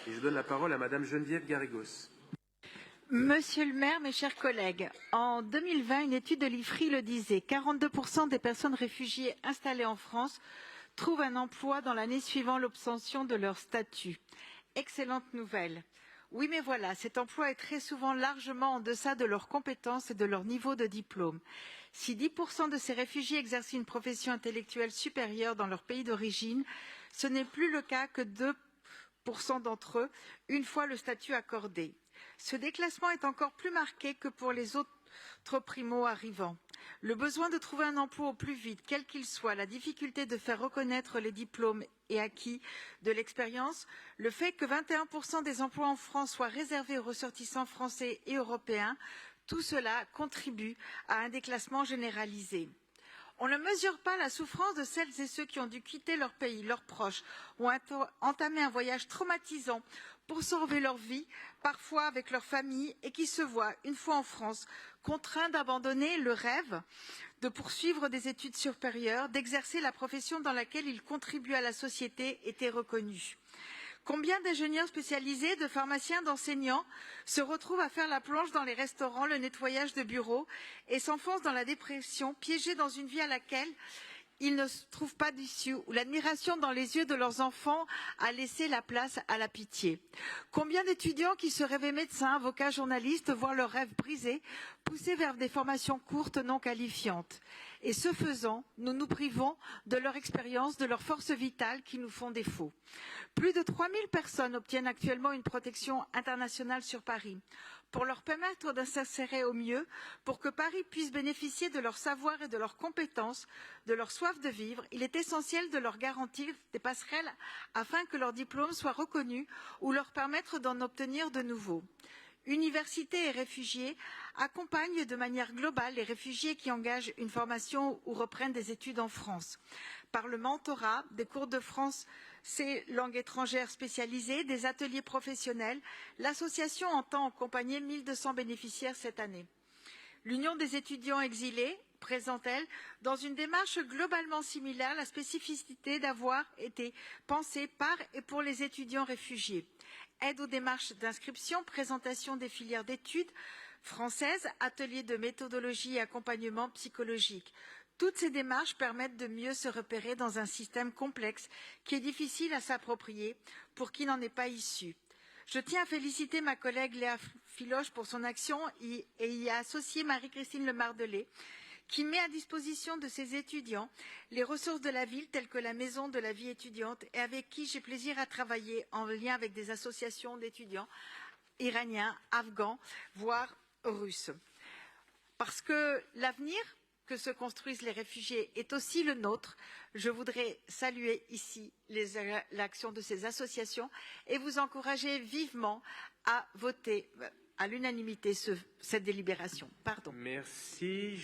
Et je donne la parole à Madame Geneviève Garrigos. Monsieur le maire, mes chers collègues, en 2020, une étude de l'IFRI le disait, 42% des personnes réfugiées installées en France trouvent un emploi dans l'année suivant l'obtention de leur statut. Excellente nouvelle. Oui, mais voilà, cet emploi est très souvent largement en deçà de leurs compétences et de leur niveau de diplôme. Si 10% de ces réfugiés exercent une profession intellectuelle supérieure dans leur pays d'origine, ce n'est plus le cas que 2% d'entre eux, une fois le statut accordé. Ce déclassement est encore plus marqué que pour les autres primo-arrivants. Le besoin de trouver un emploi au plus vite, quel qu'il soit, la difficulté de faire reconnaître les diplômes et acquis de l'expérience, le fait que 21% des emplois en France soient réservés aux ressortissants français et européens, tout cela contribue à un déclassement généralisé. On ne mesure pas la souffrance de celles et ceux qui ont dû quitter leur pays, leurs proches, ont entamé un voyage traumatisant pour sauver leur vie, parfois avec leur famille, et qui se voient, une fois en France, contraints d'abandonner le rêve de poursuivre des études supérieures, d'exercer la profession dans laquelle ils contribuent à la société, étaient reconnus. Combien d'ingénieurs spécialisés, de pharmaciens, d'enseignants se retrouvent à faire la plonge dans les restaurants, le nettoyage de bureaux et s'enfoncent dans la dépression, piégés dans une vie à laquelle ils ne trouvent pas d'issue, où l'admiration dans les yeux de leurs enfants a laissé la place à la pitié. Combien d'étudiants qui se rêvaient médecins, avocats, journalistes voient leurs rêves brisés, poussés vers des formations courtes non qualifiantes. Et ce faisant, nous nous privons de leur expérience, de leurs forces vitales qui nous font défaut. Plus de 3000 personnes obtiennent actuellement une protection internationale sur Paris. Pour leur permettre de s'insérer au mieux, pour que Paris puisse bénéficier de leur savoir et de leurs compétences, de leur soif de vivre, il est essentiel de leur garantir des passerelles afin que leur diplôme soit reconnu ou leur permettre d'en obtenir de nouveaux. Universités et réfugiés accompagnent de manière globale les réfugiés qui engagent une formation ou reprennent des études en France. Par le mentorat, des cours de français langue étrangère spécialisés, des ateliers professionnels, l'association entend accompagner 1200 bénéficiaires cette année. L'Union des étudiants exilés présente, elle, dans une démarche globalement similaire, la spécificité d'avoir été pensée par et pour les étudiants réfugiés. Aide aux démarches d'inscription, présentation des filières d'études françaises, ateliers de méthodologie et accompagnement psychologique. Toutes ces démarches permettent de mieux se repérer dans un système complexe qui est difficile à s'approprier pour qui n'en est pas issu. Je tiens à féliciter ma collègue Léa Filoche pour son action et y associer Marie-Christine Lemardelet, qui met à disposition de ses étudiants les ressources de la ville telles que la maison de la vie étudiante et avec qui j'ai plaisir à travailler en lien avec des associations d'étudiants iraniens, afghans, voire russes. Parce que l'avenir que se construisent les réfugiés est aussi le nôtre, je voudrais saluer ici l'action de ces associations et vous encourager vivement à voter à l'unanimité cette délibération. Pardon. Merci.